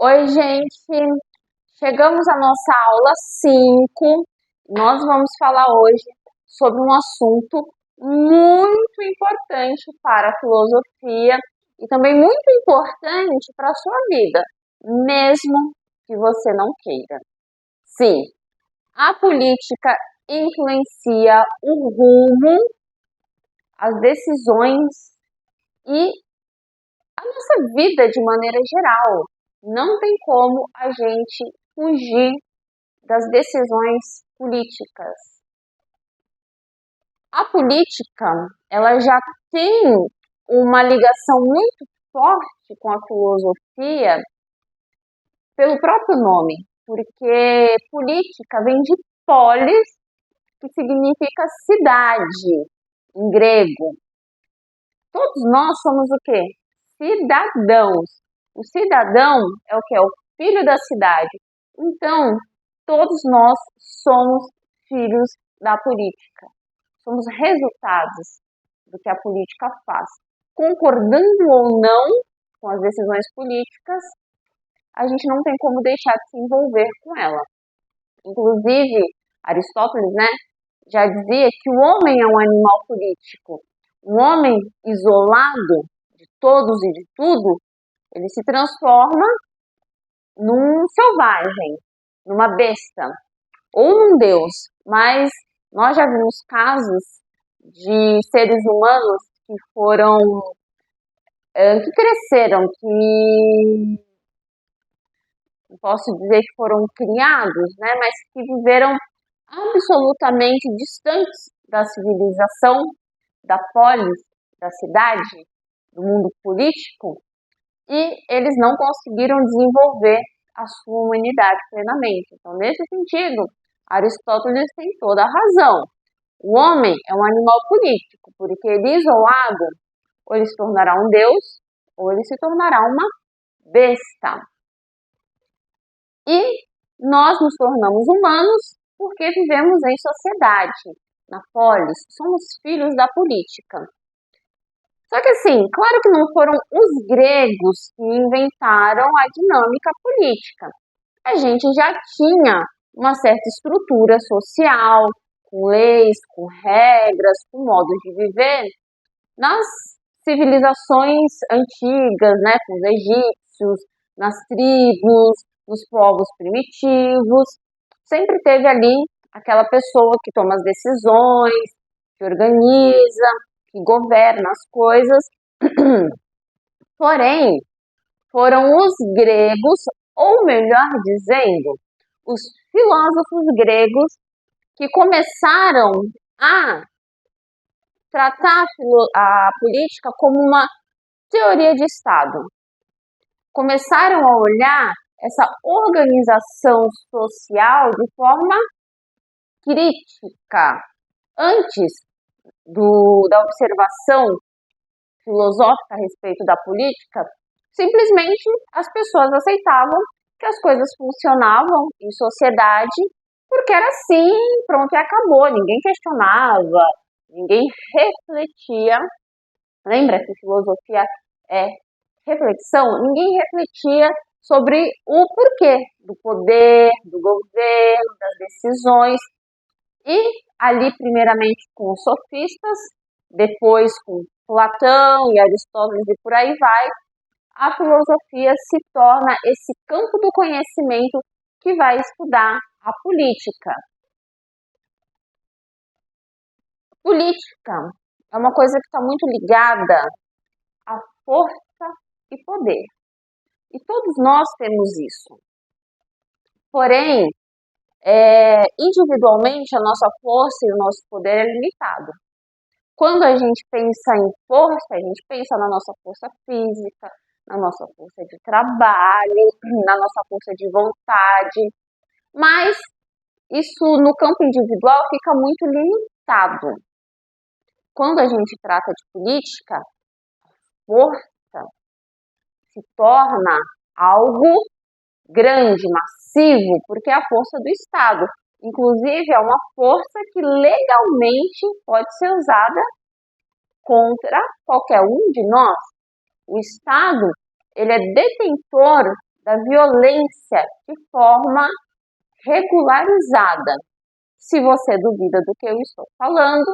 Oi, gente! Chegamos à nossa aula 5. Nós vamos falar hoje sobre um assunto muito importante para a filosofia e também muito importante para a sua vida, mesmo que você não queira. Sim, a política influencia o rumo, as decisões e a nossa vida de maneira geral. Não tem como a gente fugir das decisões políticas. A política, ela já tem uma ligação muito forte com a filosofia pelo próprio nome, porque política vem de polis, que significa cidade em grego. Todos nós somos o quê? Cidadãos. O cidadão é o que? É o filho da cidade. Então, todos nós somos filhos da política. Somos resultados do que a política faz. Concordando ou não com as decisões políticas, a gente não tem como deixar de se envolver com ela. Inclusive, Aristóteles, já dizia que o homem é um animal político. Um homem isolado de todos e de tudo, ele se transforma num selvagem, numa besta, ou num deus. Mas nós já vimos casos de seres humanos que foram, que cresceram, que não posso dizer que foram criados, mas que viveram absolutamente distantes da civilização, da polis, da cidade, do mundo político, e eles não conseguiram desenvolver a sua humanidade plenamente. Então, nesse sentido, Aristóteles tem toda a razão. O homem é um animal político, porque ele isolado, ou ele se tornará um deus, ou ele se tornará uma besta. E nós nos tornamos humanos porque vivemos em sociedade, na polis, somos filhos da política. Só que assim, claro que não foram os gregos que inventaram a dinâmica política. A gente já tinha uma certa estrutura social, com leis, com regras, com modos de viver, nas civilizações antigas, com os egípcios, nas tribos, nos povos primitivos. Sempre teve ali aquela pessoa que toma as decisões, que organiza, que governa as coisas. Porém, foram os gregos, ou melhor dizendo, os filósofos gregos, que começaram a tratar a política como uma teoria de Estado. Começaram a olhar essa organização social de forma crítica. Antes da observação filosófica a respeito da política, simplesmente as pessoas aceitavam que as coisas funcionavam em sociedade porque era assim, pronto e acabou. Ninguém questionava, ninguém refletia. Lembra que filosofia é reflexão? Ninguém refletia sobre o porquê do poder, do governo, das decisões. E ali, primeiramente, com os sofistas, depois com Platão e Aristóteles e por aí vai, a filosofia se torna esse campo do conhecimento que vai estudar a política. Política é uma coisa que está muito ligada à força e poder. E todos nós temos isso. Porém, individualmente, a nossa força e o nosso poder é limitado. Quando a gente pensa em força, a gente pensa na nossa força física, na nossa força de trabalho, na nossa força de vontade. Mas isso no campo individual fica muito limitado. Quando a gente trata de política, a força se torna algo grande, massivo, porque é a força do Estado. Inclusive, é uma força que legalmente pode ser usada contra qualquer um de nós. O Estado, ele é detentor da violência de forma regularizada. Se você duvida do que eu estou falando,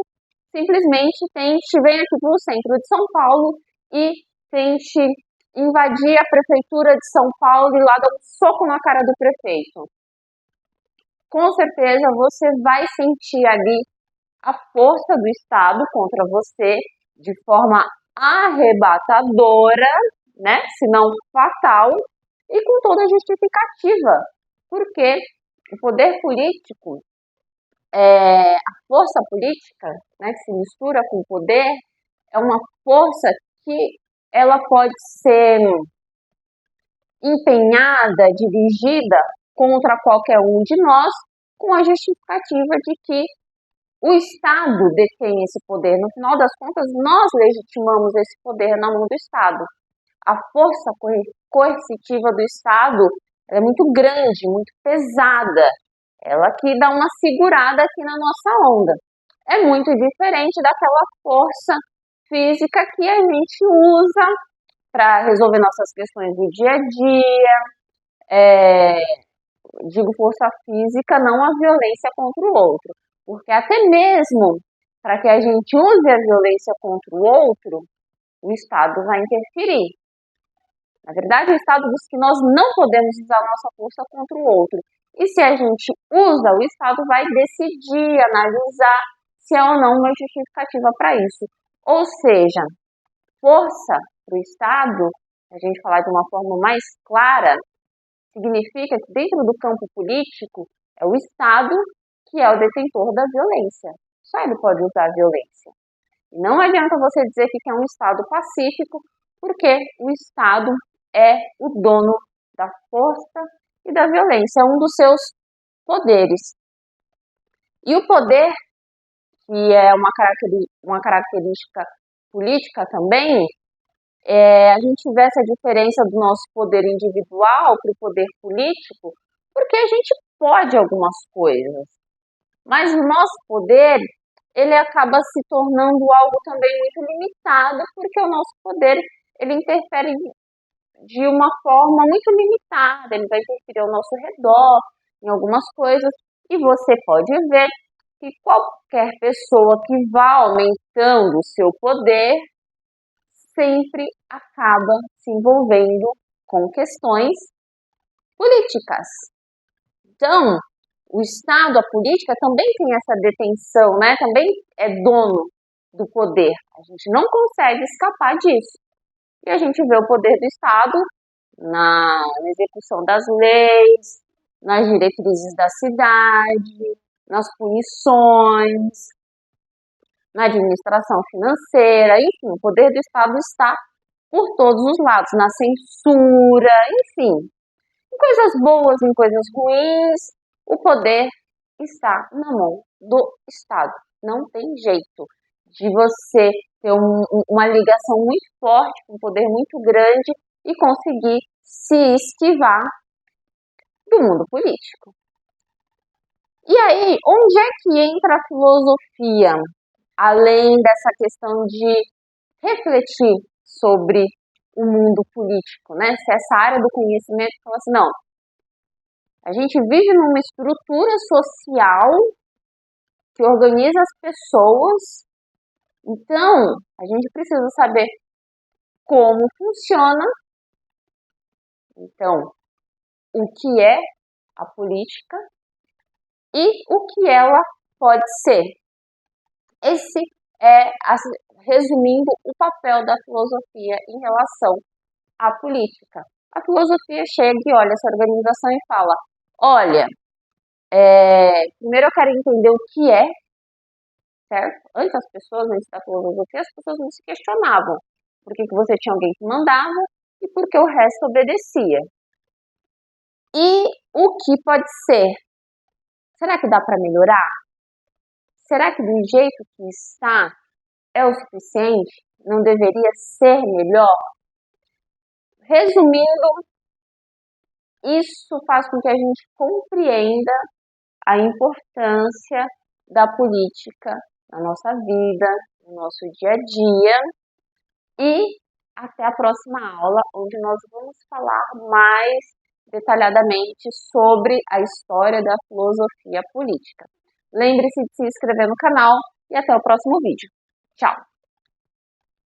simplesmente vem aqui para o centro de São Paulo e tente invadir a prefeitura de São Paulo e lá dar um soco na cara do prefeito. Com certeza você vai sentir ali a força do Estado contra você de forma arrebatadora, né? Se não fatal, e com toda justificativa. Porque o poder político, a força política, né, que se mistura com o poder, é uma força que ela pode ser empenhada, dirigida contra qualquer um de nós, com a justificativa de que o Estado detém esse poder. No final das contas, nós legitimamos esse poder na mão do Estado. A força coercitiva do Estado é muito grande, muito pesada. Ela que dá uma segurada aqui na nossa onda. É muito diferente daquela força física que a gente usa para resolver nossas questões do dia a dia. Digo força física, não a violência contra o outro. Porque até mesmo para que a gente use a violência contra o outro, o Estado vai interferir. Na verdade, o Estado diz que nós não podemos usar a nossa força contra o outro. E se a gente usa, o Estado vai decidir, analisar se é ou não uma justificativa para isso. Ou seja, força para o Estado, a gente falar de uma forma mais clara, significa que dentro do campo político é o Estado que é o detentor da violência. Só ele pode usar a violência. E não adianta você dizer que é um Estado pacífico, porque o Estado é o dono da força e da violência, é um dos seus poderes. E o poder, que é uma característica política também, a gente vê essa diferença do nosso poder individual para o poder político, porque a gente pode algumas coisas, mas o nosso poder, ele acaba se tornando algo também muito limitado, porque o nosso poder, ele interfere de uma forma muito limitada, ele vai interferir ao nosso redor, em algumas coisas, e você pode ver que qualquer pessoa que vá aumentando o seu poder, sempre acaba se envolvendo com questões políticas. Então, o Estado, a política também tem essa detenção, né? Também é dono do poder. A gente não consegue escapar disso. E a gente vê o poder do Estado na execução das leis, nas diretrizes da cidade, nas punições, na administração financeira, enfim, o poder do Estado está por todos os lados, na censura, enfim. Em coisas boas, em coisas ruins, o poder está na mão do Estado. Não tem jeito de você ter uma ligação muito forte, com um poder muito grande e conseguir se esquivar do mundo político. E aí, onde é que entra a filosofia? Além dessa questão de refletir sobre o mundo político, né? Se essa área do conhecimento fala assim, não, a gente vive numa estrutura social que organiza as pessoas, então a gente precisa saber como funciona, então, o que é a política e o que ela pode ser. Esse é, resumindo, o papel da filosofia em relação à política. A filosofia chega e olha essa organização e fala, olha, primeiro eu quero entender o que é, certo? Antes da filosofia, as pessoas não se questionavam por que você tinha alguém que mandava e por que o resto obedecia. E o que pode ser? Será que dá para melhorar? Será que do jeito que está é o suficiente? Não deveria ser melhor? Resumindo, isso faz com que a gente compreenda a importância da política na nossa vida, no nosso dia a dia, e até a próxima aula, onde nós vamos falar mais detalhadamente sobre a história da filosofia política. Lembre-se de se inscrever no canal e até o próximo vídeo. Tchau!